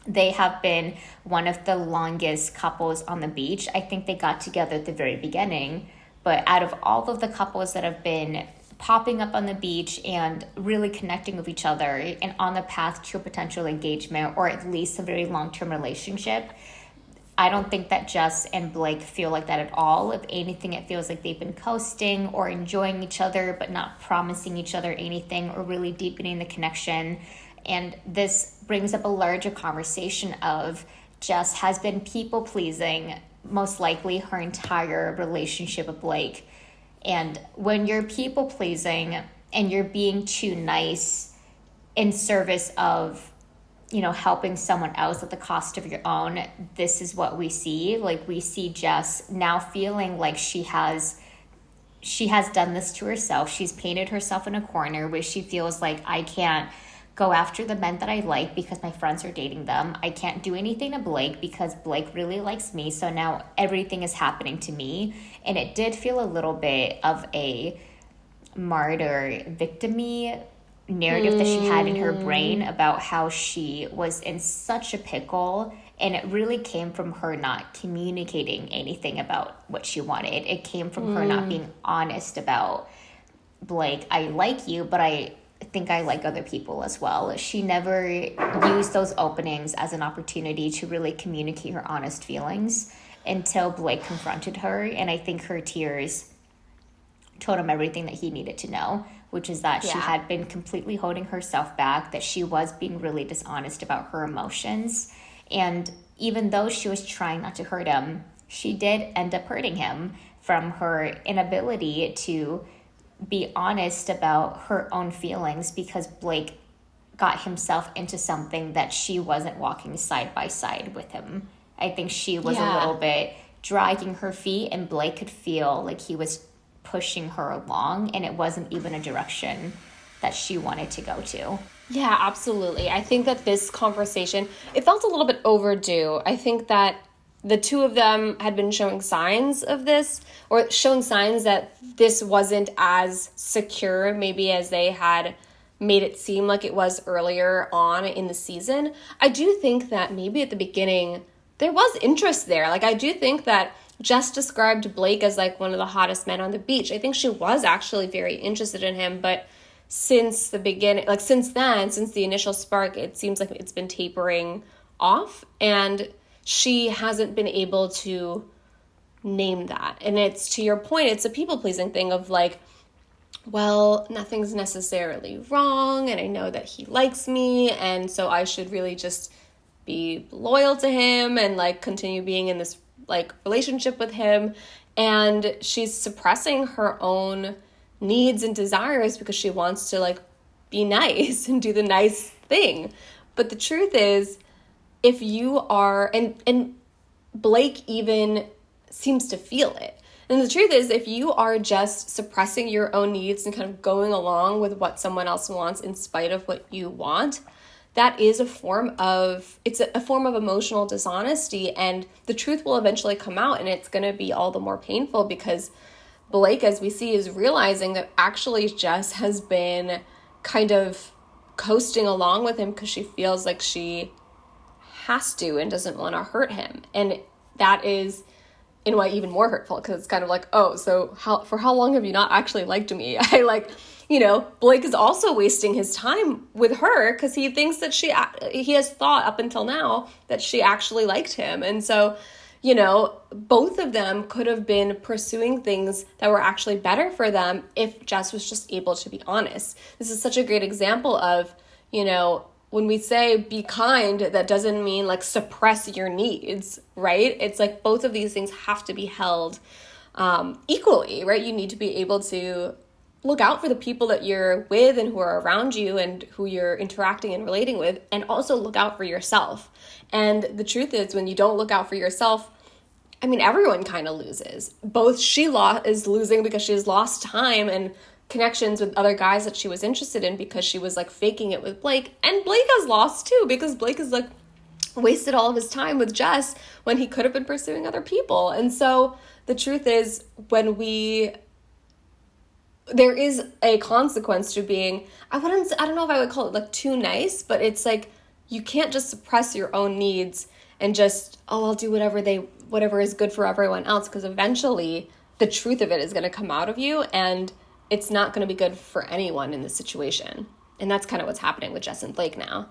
They have been one of the longest couples on the beach. I think they got together at the very beginning, but out of all of the couples that have been popping up on the beach and really connecting with each other and on the path to a potential engagement or at least a very long-term relationship, I don't think that Jess and Blake feel like that at all. If anything, it feels like they've been coasting or enjoying each other but not promising each other anything or really deepening the connection. And this brings up a larger conversation of Jess has been people-pleasing most likely her entire relationship with Blake. And when you're people-pleasing and you're being too nice in service of, helping someone else at the cost of your own, this is what we see. Like, we see Jess now feeling like she has done this to herself. She's painted herself in a corner where she feels like, I can't go after the men that I like because my friends are dating them. I can't do anything to Blake because Blake really likes me. So now everything is happening to me. And it did feel a little bit of a martyr victim-y narrative that she had in her brain about how she was in such a pickle. And it really came from her not communicating anything about what she wanted. It came from her not being honest about, Blake, I like you, but I think I like other people as well. She never used those openings as an opportunity to really communicate her honest feelings until Blake confronted her. And I think her tears told him everything that he needed to know, which is that she had been completely holding herself back, that she was being really dishonest about her emotions. And even though she was trying not to hurt him, she did end up hurting him from her inability to be honest about her own feelings, because Blake got himself into something that she wasn't walking side by side with him. I think she was a little bit dragging her feet, and Blake could feel like he was pushing her along, and it wasn't even a direction that she wanted to go to.
Yeah, absolutely. I think that this conversation, it felt a little bit overdue. I think that the two of them had been showing signs of this, or shown signs that this wasn't as secure maybe as they had made it seem like it was earlier on in the season. I do think that maybe at the beginning there was interest there. Like, I do think that Jess described Blake as like one of the hottest men on the beach. I think she was actually very interested in him, but since the beginning, like since the initial spark, it seems like it's been tapering off, and she hasn't been able to name that. And it's, to your point, it's a people-pleasing thing of like, well, nothing's necessarily wrong, and I know that he likes me, and so I should really just be loyal to him and like continue being in this like relationship with him. And she's suppressing her own needs and desires because she wants to like be nice and do the nice thing. But the truth is, if you are, and Blake even seems to feel it. And the truth is, if you are just suppressing your own needs and kind of going along with what someone else wants in spite of what you want, that is a form of emotional dishonesty, and the truth will eventually come out, and it's going to be all the more painful because Blake, as we see, is realizing that actually Jess has been kind of coasting along with him because she feels like she has to and doesn't want to hurt him. And that is in a way even more hurtful, because it's kind of like, oh, so for how long have you not actually liked me? Blake is also wasting his time with her because he thinks that he has thought up until now that she actually liked him. And so, both of them could have been pursuing things that were actually better for them if Jess was just able to be honest. This is such a great example of, when we say be kind, that doesn't mean like suppress your needs, right? It's like both of these things have to be held equally, right? You need to be able to look out for the people that you're with and who are around you and who you're interacting and relating with, and also look out for yourself. And the truth is, when you don't look out for yourself, I mean, everyone kind of loses. Both she is losing because she's lost time and connections with other guys that she was interested in because she was like faking it with Blake, and Blake has lost too because Blake has like wasted all of his time with Jess when he could have been pursuing other people. And so the truth is, there is a consequence to being, I don't know if I would call it like too nice, but it's like you can't just suppress your own needs and just, I'll do whatever is good for everyone else, because eventually the truth of it is going to come out of you, and it's not going to be good for anyone in this situation. And that's kind of what's happening with Jess and Blake now.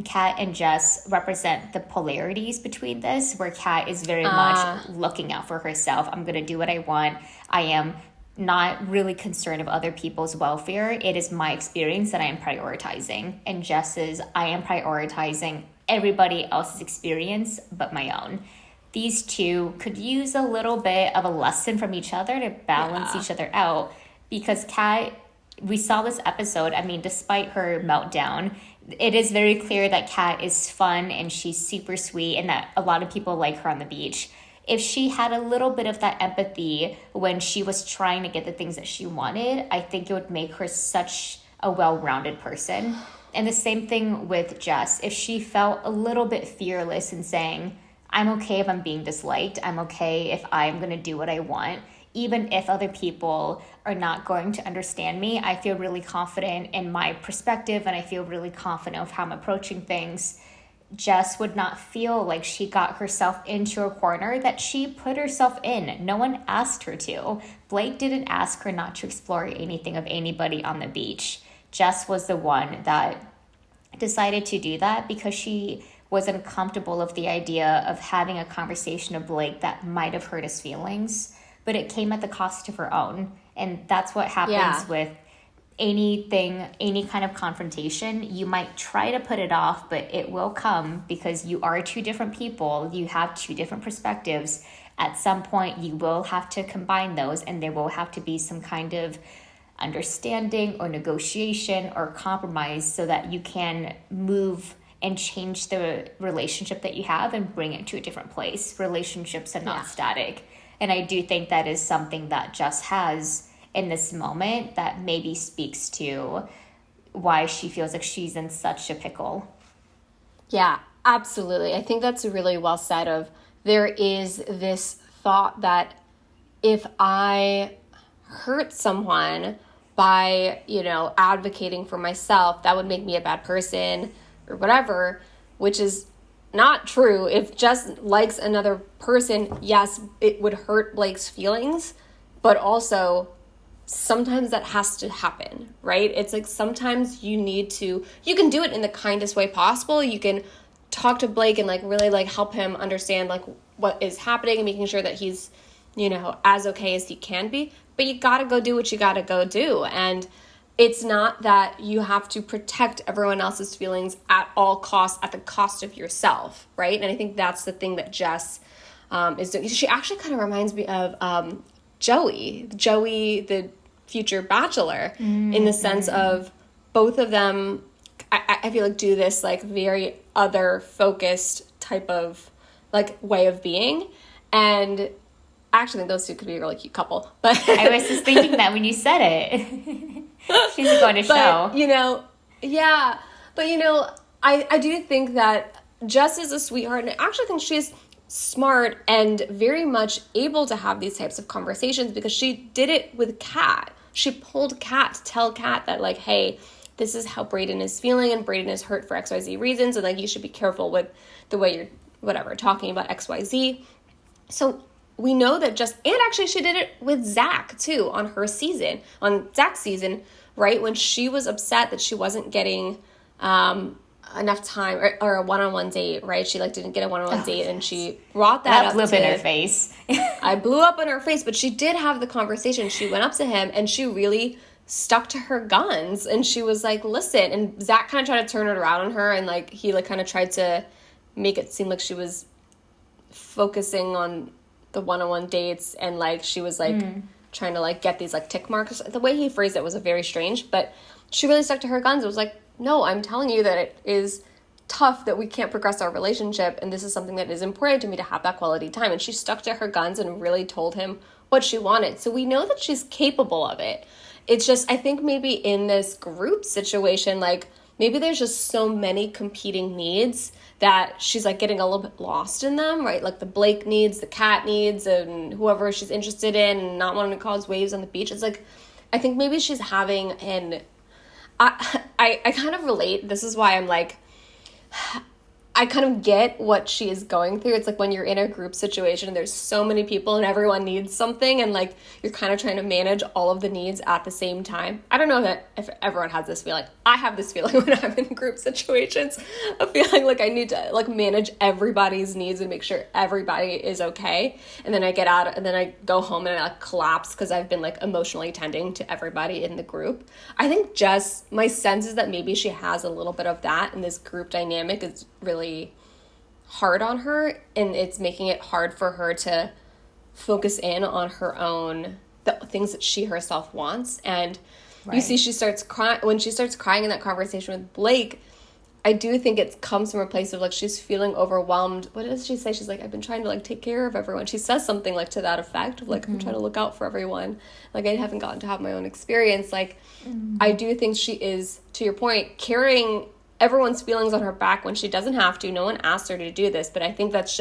Kat and Jess represent the polarities between this, where Kat is very much looking out for herself. I'm going to do what I want. I am not really concerned of other people's welfare. It is my experience that I am prioritizing. And Jess is, I am prioritizing everybody else's experience but my own. These two could use a little bit of a lesson from each other to balance each other out, because Kat, we saw this episode, I mean, despite her meltdown, it is very clear that Kat is fun and she's super sweet and that a lot of people like her on the beach. If she had a little bit of that empathy when she was trying to get the things that she wanted, I think it would make her such a well-rounded person. And the same thing with Jess. If she felt a little bit fearless in saying, I'm okay if I'm being disliked, I'm okay if I'm going to do what I want, even if other people are not going to understand me, I feel really confident in my perspective and I feel really confident of how I'm approaching things. Jess would not feel like she got herself into a corner that she put herself in. No one asked her to. Blake didn't ask her not to explore anything of anybody on the beach. Jess was the one that decided to do that because she was uncomfortable of the idea of having a conversation with Blake that might have hurt his feelings, but it came at the cost of her own. And that's what happens with anything, any kind of confrontation. You might try to put it off, but it will come because you are two different people. You have two different perspectives. At some point, you will have to combine those, and there will have to be some kind of understanding or negotiation or compromise so that you can move and change the relationship that you have and bring it to a different place. Relationships are not static. And I do think that is something that Jess has in this moment that maybe speaks to why she feels like she's in such a pickle.
Yeah, absolutely. I think that's really well said of there is this thought that if I hurt someone by, advocating for myself, that would make me a bad person or whatever, which is not true. If Jess likes another person, yes, it would hurt Blake's feelings, but also sometimes that has to happen, right? It's like sometimes you can do it in the kindest way possible. You can talk to Blake and really help him understand what is happening and making sure that he's, as okay as he can be. But you gotta go do what you gotta go do. And it's not that you have to protect everyone else's feelings at all costs, at the cost of yourself, right? And I think that's the thing that Jess is doing. She actually kind of reminds me of Joey, the future bachelor, in the sense of both of them, I feel like do this very other focused type of way of being. And I actually think those two could be a really cute couple. But
I was just thinking that when you said it. She's going to show.
I do think that Jess is a sweetheart, and I actually think she's smart and very much able to have these types of conversations because she did it with Kat. She pulled Kat to tell Kat that hey, this is how Brayden is feeling, and Brayden is hurt for XYZ reasons, and you should be careful with the way you're talking about XYZ. So we know that and actually she did it with Zach too on Zach's season, right? When she was upset that she wasn't getting enough time or a one-on-one date, right? She didn't get a one-on-one date, and she brought that up.
Blew up in her face.
I blew up in her face, but she did have the conversation. She went up to him and she really stuck to her guns, and she was like, listen. And Zach kind of tried to turn it around on her, and he kind of tried to make it seem like she was focusing on the one-on-one dates, and she was trying to get these tick marks. The way he phrased it was very strange, but she really stuck to her guns. It was no, I'm telling you that it is tough that we can't progress our relationship, and this is something that is important to me to have that quality time. And she stuck to her guns and really told him what she wanted. So we know that she's capable of it. It's just, I think maybe in this group situation, maybe there's just so many competing needs that she's getting a little bit lost in them, right? The Blake needs, the Kat needs, and whoever she's interested in, and not wanting to cause waves on the beach. It's I think maybe she's having I kind of relate. This is why I'm I kind of get what she is going through. It's when you're in a group situation and there's so many people and everyone needs something, and you're kind of trying to manage all of the needs at the same time. I don't know if everyone has this feeling. I have this feeling when I'm in group situations of feeling I need to manage everybody's needs and make sure everybody is okay. And then I get out and then I go home and I collapse because I've been emotionally tending to everybody in the group. I think Jess, my sense is that maybe she has a little bit of that, and this group dynamic is really hard on her, and it's making it hard for her to focus in on her own, the things that she herself wants. And you see she starts crying. When she starts crying in that conversation with Blake, I do think it comes from a place of she's feeling overwhelmed. What does she say? She's I've been trying to take care of everyone. She says something to that effect of I'm trying to look out for everyone. I haven't gotten to have my own experience. I do think she is, to your point, carrying everyone's feelings on her back when she doesn't have to. No one asked her to do this, but I think that's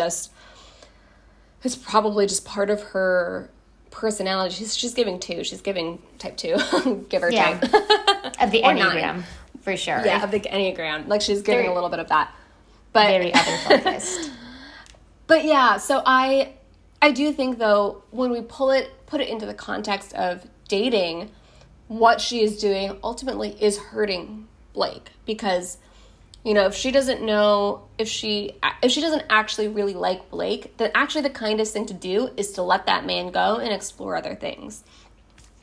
it's probably just part of her personality. She's giving 2. She's giving type 2, give or take.
Of the Enneagram, for sure.
Yeah, of the Enneagram. She's giving a little bit of that. But
very other focused.
But yeah, so I do think, though, when we put it into the context of dating, what she is doing ultimately is hurting Blake, because if she doesn't know, if she doesn't actually really like Blake, then actually the kindest thing to do is to let that man go and explore other things.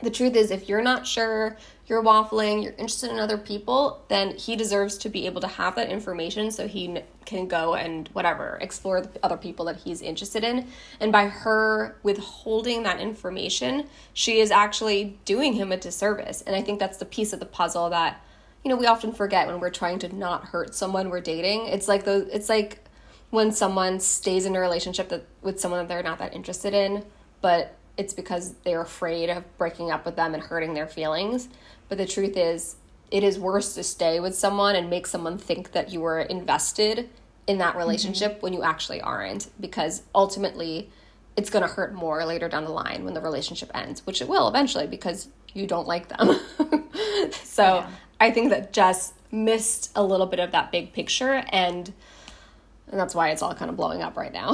the truth is, if you're not sure, you're waffling, you're interested in other people, then he deserves to be able to have that information so he can go and whatever, explore the other people that he's interested in. And by her withholding that information, she is actually doing him a disservice. And I think that's the piece of the puzzle that, you know, we often forget when we're trying to not hurt someone we're dating. It's like when someone stays in a relationship with someone that they're not that interested in, but it's because they're afraid of breaking up with them and hurting their feelings. But the truth is, it is worse to stay with someone and make someone think that you were invested in that relationship when you actually aren't, because ultimately it's going to hurt more later down the line when the relationship ends, which it will eventually because you don't like them. So I think that Jess missed a little bit of that big picture, and that's why it's all kind of blowing up right now.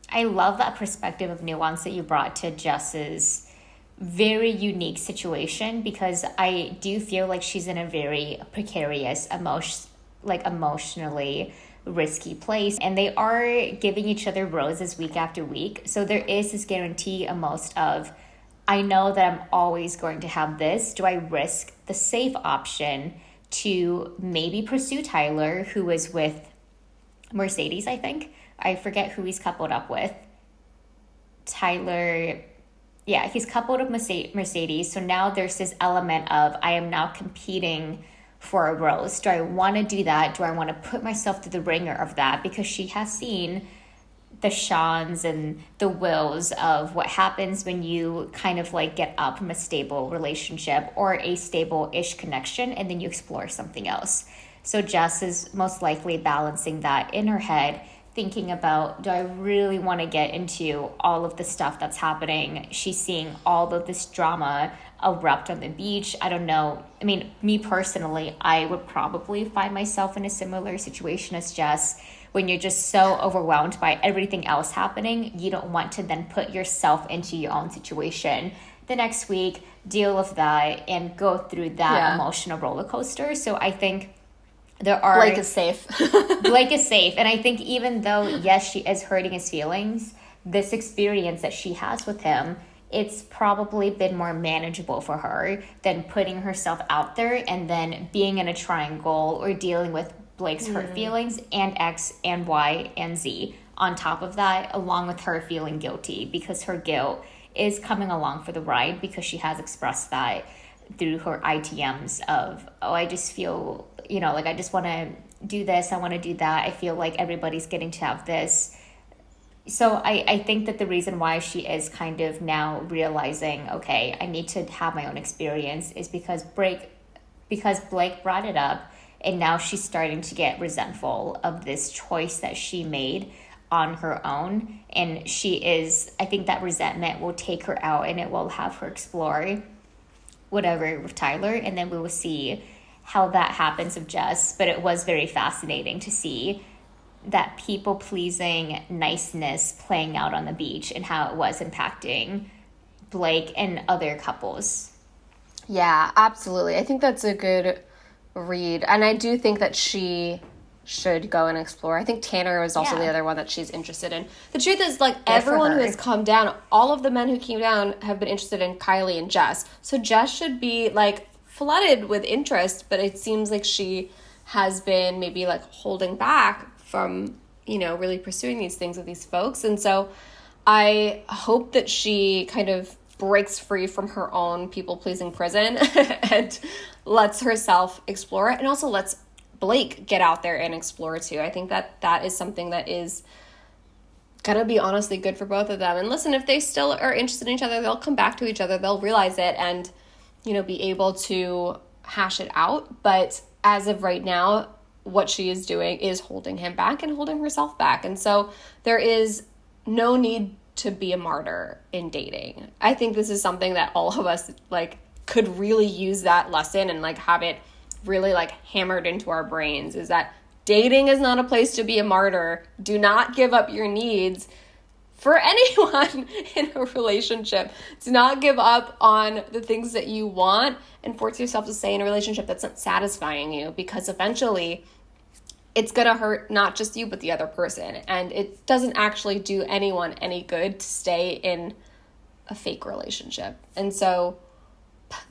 I love that perspective of nuance that you brought to Jess's very unique situation, because I do feel like she's in a very precarious, emotionally risky place, and they are giving each other roses week after week. So there is this guarantee almost of, I know that I'm always going to have this. Do I risk the safe option to maybe pursue Tyler, who is with Mercedes, I think? I forget who he's coupled up with. Tyler, yeah, he's coupled with Mercedes. So now there's this element of, I am now competing for a rose. Do I want to do that? Do I want to put myself through the ringer of that? Because she has seen the Seans and the Wills of what happens when you kind of like get up from a stable relationship or a stable-ish connection and then you explore something else. So Jess is most likely balancing that in her head, thinking about, do I really want to get into all of the stuff that's happening? She's seeing all of this drama erupt on the beach. I don't know. I mean, me personally, I would probably find myself in a similar situation as Jess, when you're just so overwhelmed by everything else happening. You don't want to then put yourself into your own situation the next week, deal with that, and go through that emotional roller coaster. So I think there are...
Blake is safe.
Blake is safe. And I think even though, yes, she is hurting his feelings, this experience that she has with him, it's probably been more manageable for her than putting herself out there and then being in a triangle or dealing with Blake's hurt feelings and X and Y and Z on top of that, along with her feeling guilty because her guilt is coming along for the ride, because she has expressed that through her ITMs of, oh, I just feel, like I just want to do this, I want to do that, I feel like everybody's getting to have this. So I think that the reason why she is kind of now realizing, okay, I need to have my own experience, is because Blake brought it up, and now she's starting to get resentful of this choice that she made on her own. And I think that resentment will take her out and it will have her explore whatever with Tyler, and then we will see how that happens with Jess. But it was very fascinating to see that people-pleasing niceness playing out on the beach and how it was impacting Blake and other couples.
Yeah, absolutely. I think that's a good read. And I do think that she should go and explore. I think Tanner was also the other one that she's interested in. The truth is, like, everyone who has come down, all of the men who came down have been interested in Kylie and Jess. So Jess should be, like, flooded with interest, but it seems like she has been maybe, like, holding back from, really pursuing these things with these folks. And so I hope that she kind of breaks free from her own people-pleasing prison and lets herself explore it, and also lets Blake get out there and explore too. I think that is something that is gonna be honestly good for both of them. And listen, if they still are interested in each other, they'll come back to each other, they'll realize it, and be able to hash it out. But as of right now, what she is doing is holding him back and holding herself back. And so there is no need to be a martyr in dating. I think this is something that all of us could really use that lesson and have it really hammered into our brains, is that dating is not a place to be a martyr. Do not give up your needs for anyone in a relationship. Do not give up on the things that you want and force yourself to stay in a relationship that's not satisfying you, because eventually it's going to hurt not just you, but the other person. And it doesn't actually do anyone any good to stay in a fake relationship. And so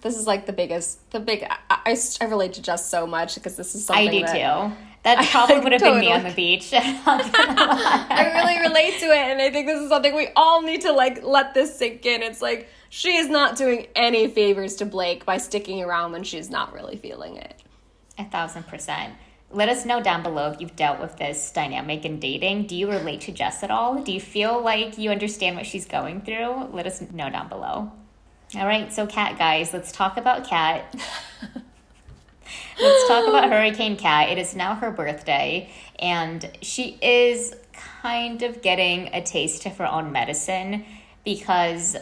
this is like I relate to Jess so much because this is something
I do too. That probably would have been me on the beach.
I really relate to it, and I think this is something we all need to like let this sink in. It's like she is not doing any favors to Blake by sticking around when she's not really feeling it.
1,000%. Let us know down below if you've dealt with this dynamic in dating. Do you relate to Jess at all? Do you feel like you understand what she's going through? Let us know down below. All right, so Kat, guys, let's talk about Kat. Let's talk about Hurricane Kat. It is now her birthday, and she is kind of getting a taste of her own medicine because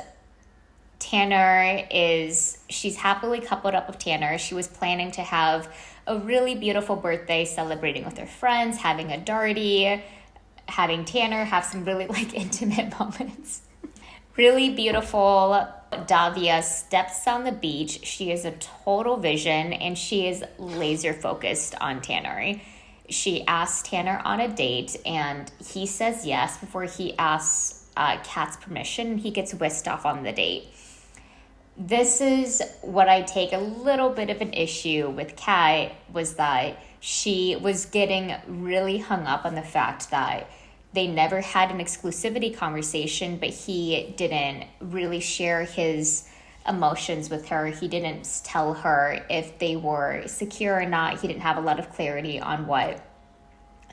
she's happily coupled up with Tanner. She was planning to have a really beautiful birthday, celebrating with her friends, having a darty, having Tanner have some really like intimate moments. Really beautiful. Davia steps on the beach. She is a total vision, and she is laser focused on Tanner. She asks Tanner on a date, and he says yes before he asks Kat's permission. He gets whisked off on the date. This is what I take a little bit of an issue with Kat, was that she was getting really hung up on the fact that they never had an exclusivity conversation, but he didn't really share his emotions with her. He didn't tell her if they were secure or not. He didn't have a lot of clarity on what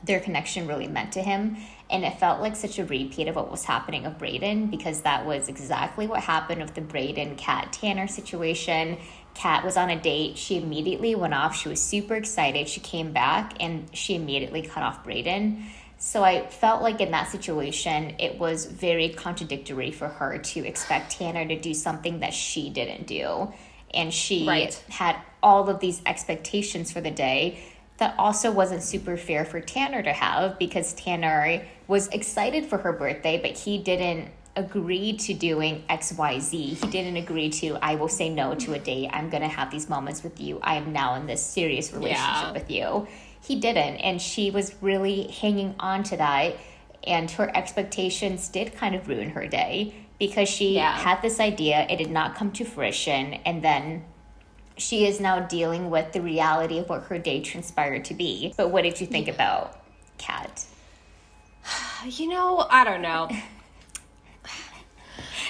their connection really meant to him. And it felt like such a repeat of what was happening with Brayden, because that was exactly what happened with the Brayden Kat Tanner situation. Kat was on a date. She immediately went off. She was super excited. She came back and she immediately cut off Brayden. So I felt like in that situation, it was very contradictory for her to expect Tanner to do something that she didn't do. And she had all of these expectations for the day that also wasn't super fair for Tanner to have, because Tanner was excited for her birthday, but he didn't agree to doing XYZ. He didn't agree to, I will say no to a date. I'm going to have these moments with you. I am now in this serious relationship with you. He didn't, and she was really hanging on to that, and her expectations did kind of ruin her day, because she had this idea, it did not come to fruition, and then she is now dealing with the reality of what her day transpired to be. But what did you think about Kat?
I don't know.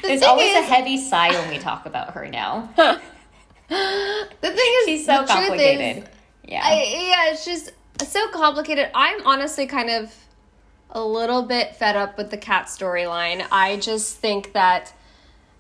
There's always a heavy sigh when we talk about her now.
The thing is,
she's so complicated.
She's so complicated. I'm honestly kind of a little bit fed up with the Kat storyline. I just think that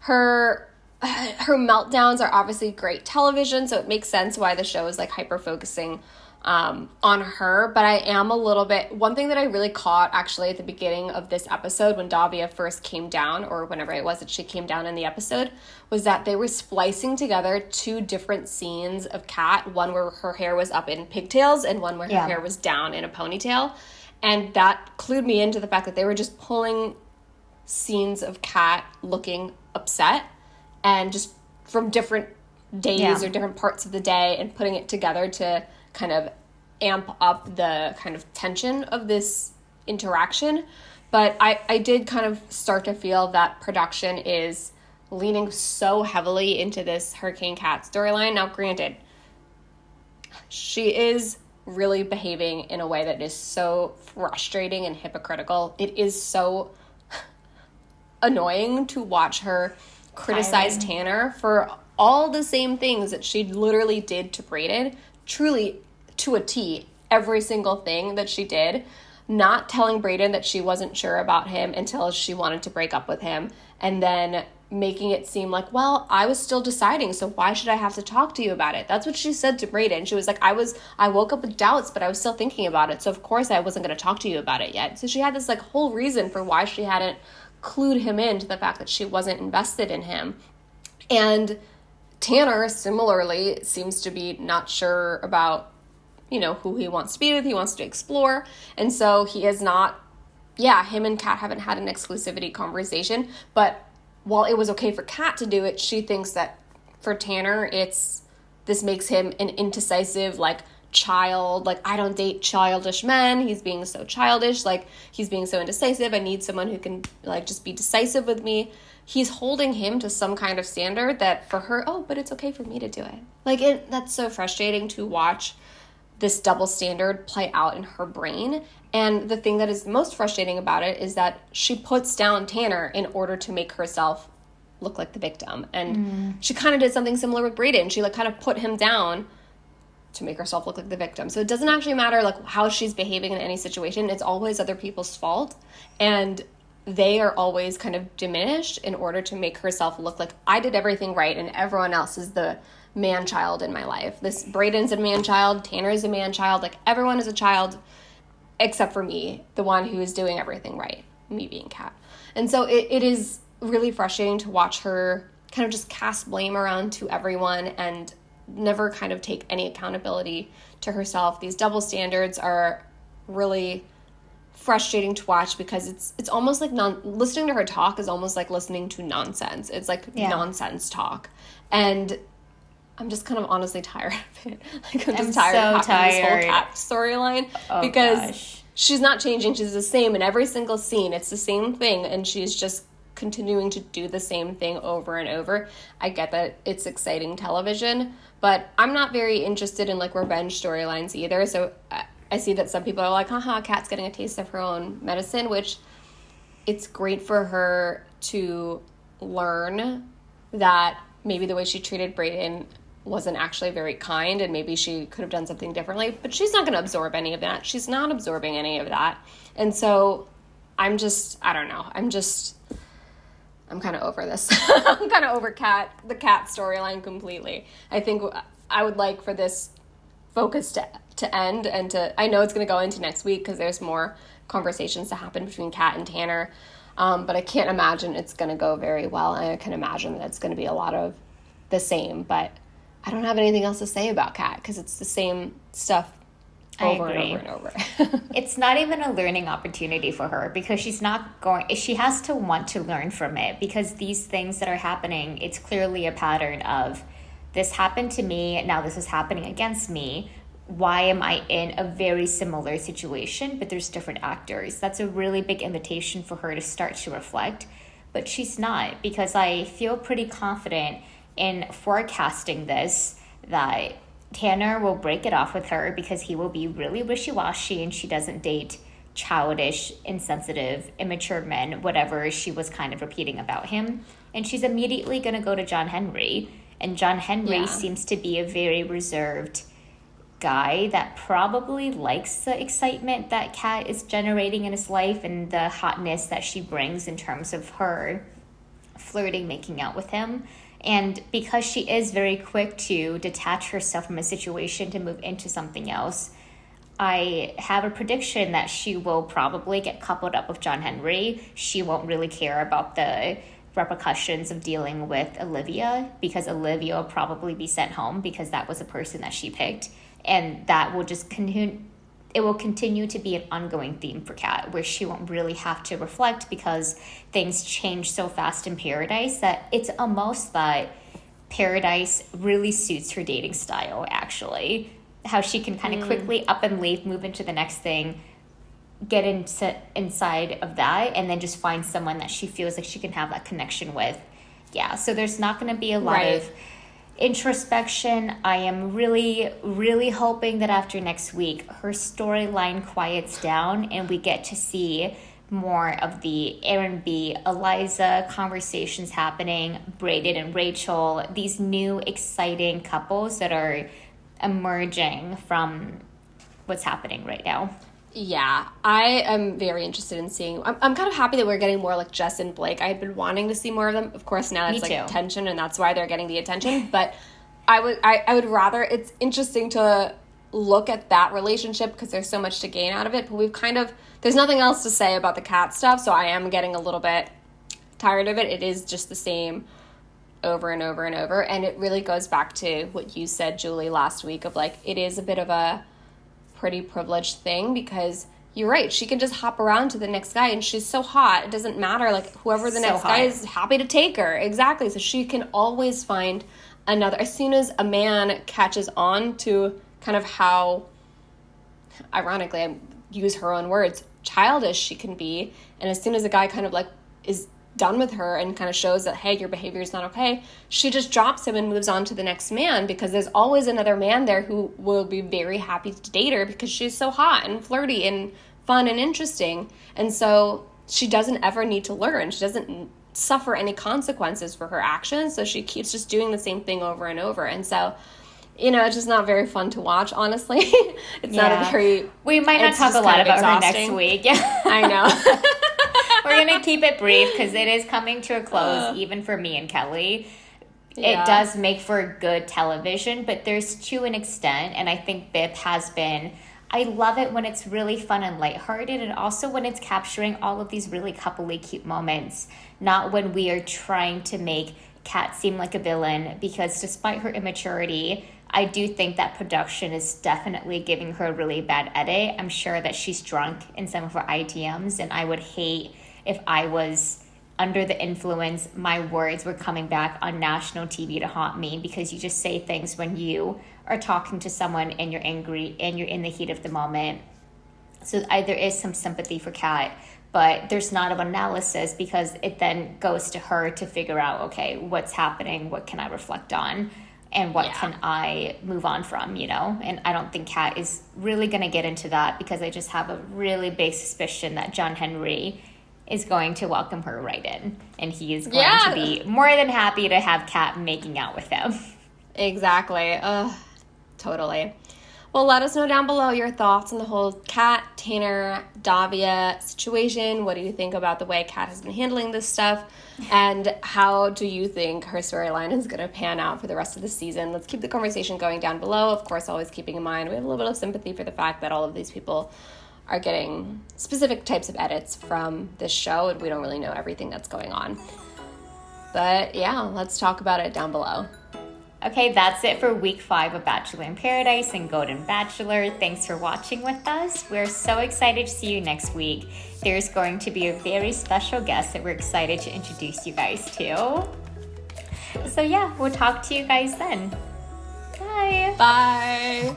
her meltdowns are obviously great television, so it makes sense why the show is like hyper focusing on her. But I am a little bit, one thing that I really caught actually at the beginning of this episode when Davia first came down, or whenever it was that she came down in the episode, was that they were splicing together two different scenes of Kat, one where her hair was up in pigtails and one where her hair was down in a ponytail. And that clued me into the fact that they were just pulling scenes of Kat looking upset and just from different days or different parts of the day, and putting it together to kind of amp up the kind of tension of this interaction. But I did kind of start to feel that production is leaning so heavily into this Hurricane Kat storyline. Now, granted, she is really behaving in a way that is so frustrating and hypocritical. It is so annoying to watch her criticize Tanner for all the same things that she literally did to Brayden, truly to a T, every single thing that she did, not telling Brayden that she wasn't sure about him until she wanted to break up with him, and then making it seem like, well, I was still deciding, so why should I have to talk to you about it? That's what she said to Brayden. She was like, I woke up with doubts, but I was still thinking about it, so of course I wasn't going to talk to you about it yet. So she had this like whole reason for why she hadn't clued him into the fact that she wasn't invested in him. And Tanner similarly seems to be not sure about, who he wants to be with. He wants to explore. And so he is not, him and Kat haven't had an exclusivity conversation. But while it was okay for Kat to do it, she thinks that for Tanner, this makes him an indecisive, like, child, like, I don't date childish men, he's being so childish, like, he's being so indecisive, I need someone who can, like, just be decisive with me. He's holding him to some kind of standard that for her, oh, but it's okay for me to do it. Like, that's so frustrating to watch this double standard play out in her brain. And the thing that is most frustrating about it is that she puts down Tanner in order to make herself look like the victim. And she kind of did something similar with Brayden. She, like, kind of put him down to make herself look like the victim. So it doesn't actually matter, like, how she's behaving in any situation. It's always other people's fault. And they are always kind of diminished in order to make herself look like I did everything right and everyone else is the man-child in my life. This Brayden's a man-child, Tanner is a man-child, like, everyone is a child except for me, the one who is doing everything right, me being Kat. And so it is really frustrating to watch her kind of just cast blame around to everyone and never kind of take any accountability to herself. These double standards are really frustrating to watch because it's almost like listening to her talk is almost like listening to nonsense. It's like nonsense talk. And I'm just kind of honestly tired of it. Like, I'm just tired of having this whole Kat storyline because she's not changing. She's the same in every single scene. It's the same thing, and she's just continuing to do the same thing over and over. I get that it's exciting television, but I'm not very interested in, like, revenge storylines either. So I see that some people are like, haha, Kat's getting a taste of her own medicine, which it's great for her to learn that maybe the way she treated Brayden wasn't actually very kind and maybe she could have done something differently, but she's not going to absorb any of that. She's not absorbing any of that. And so I don't know. I'm kind of over this. I'm kind of over the Kat storyline completely. I think I would like for this focus to end and I know it's going to go into next week because there's more conversations to happen between Kat and Tanner. But I can't imagine it's going to go very well. And I can imagine that it's going to be a lot of the same, but I don't have anything else to say about Kat because it's the same stuff over and over and over.
It's not even a learning opportunity for her because she has to want to learn from it because these things that are happening, it's clearly a pattern of this happened to me, now this is happening against me. Why am I in a very similar situation, but there's different actors? That's a really big invitation for her to start to reflect, but she's not because I feel pretty confident in forecasting this, that Tanner will break it off with her because he will be really wishy-washy and she doesn't date childish, insensitive, immature men, whatever she was kind of repeating about him. And she's immediately going to go to John Henry. And John Henry seems to be a very reserved guy that probably likes the excitement that Kat is generating in his life and the hotness that she brings in terms of her flirting, making out with him. And because she is very quick to detach herself from a situation to move into something else, I have a prediction that she will probably get coupled up with John Henry. She won't really care about the repercussions of dealing with Olivia because Olivia will probably be sent home because that was a person that she picked. And that will just continue. It will continue to be an ongoing theme for Kat, where she won't really have to reflect because things change so fast in Paradise that it's almost that Paradise really suits her dating style, actually. How she can kind of quickly up and leave, move into the next thing, get inside of that, and then just find someone that she feels like she can have that connection with. Yeah, so there's not going to be a lot of introspection. I am really, really hoping that after next week, her storyline quiets down and we get to see more of the Aaron B, Eliza conversations happening, Brayden and Rachel, these new exciting couples that are emerging from what's happening right now.
Yeah, I am very interested in seeing. I'm kind of happy that we're getting more like Jess and Blake. I had been wanting to see more of them. Of course, now it's like tension, and that's why they're getting the attention. But I would rather. It's interesting to look at that relationship because there's so much to gain out of it. But there's nothing else to say about the Kat stuff, so I am getting a little bit tired of it. It is just the same over and over and over, and it really goes back to what you said, Julie, last week of like it is a bit of a pretty privileged thing because you're right, she can just hop around to the next guy and she's so hot, it doesn't matter, like whoever the next guy is happy to take her. Exactly. So she can always find another. As soon as a man catches on to kind of how, ironically, I use her own words, childish she can be. And as soon as a guy kind of like is done with her and kind of shows that, hey, your behavior is not okay, she just drops him and moves on to the next man, because there's always another man there who will be very happy to date her because she's so hot and flirty and fun and interesting. And so she doesn't ever need to learn. She doesn't suffer any consequences for her actions. So she keeps just doing the same thing over and over. And so, you know, it's just not very fun to watch, honestly. It's not a very...
We might not talk a lot about her next week.
I know.
We're going to keep it brief because it is coming to a close, even for me and Kelly. Yeah. It does make for good television, but there's to an extent, and I think BIP has been... I love it when it's really fun and lighthearted, and also when it's capturing all of these really coupley cute moments, not when we are trying to make Kat seem like a villain, because despite her immaturity, I do think that production is definitely giving her a really bad edit. I'm sure that she's drunk in some of her ITMs, and I would hate if I was under the influence, my words were coming back on national TV to haunt me, because you just say things when you are talking to someone and you're angry and you're in the heat of the moment. So there is some sympathy for Kat, but there's not an analysis, because it then goes to her to figure out, okay, what's happening? What can I reflect on? And what can I move on from, you know? And I don't think Kat is really going to get into that, because I just have a really big suspicion that John Henry is going to welcome her right in. And he is going to be more than happy to have Kat making out with him.
Exactly. Totally. Well, let us know down below your thoughts on the whole Kat, Tanner, Davia situation. What do you think about the way Kat has been handling this stuff? And how do you think her storyline is going to pan out for the rest of the season? Let's keep the conversation going down below. Of course, always keeping in mind we have a little bit of sympathy for the fact that all of these people are getting specific types of edits from this show, and we don't really know everything that's going on. But yeah, let's talk about it down below.
Okay, that's it for week 5 of Bachelor in Paradise and Golden Bachelor. Thanks for watching with us. We're so excited to see you next week. There's going to be a very special guest that we're excited to introduce you guys to. So yeah, we'll talk to you guys then. Bye.
Bye.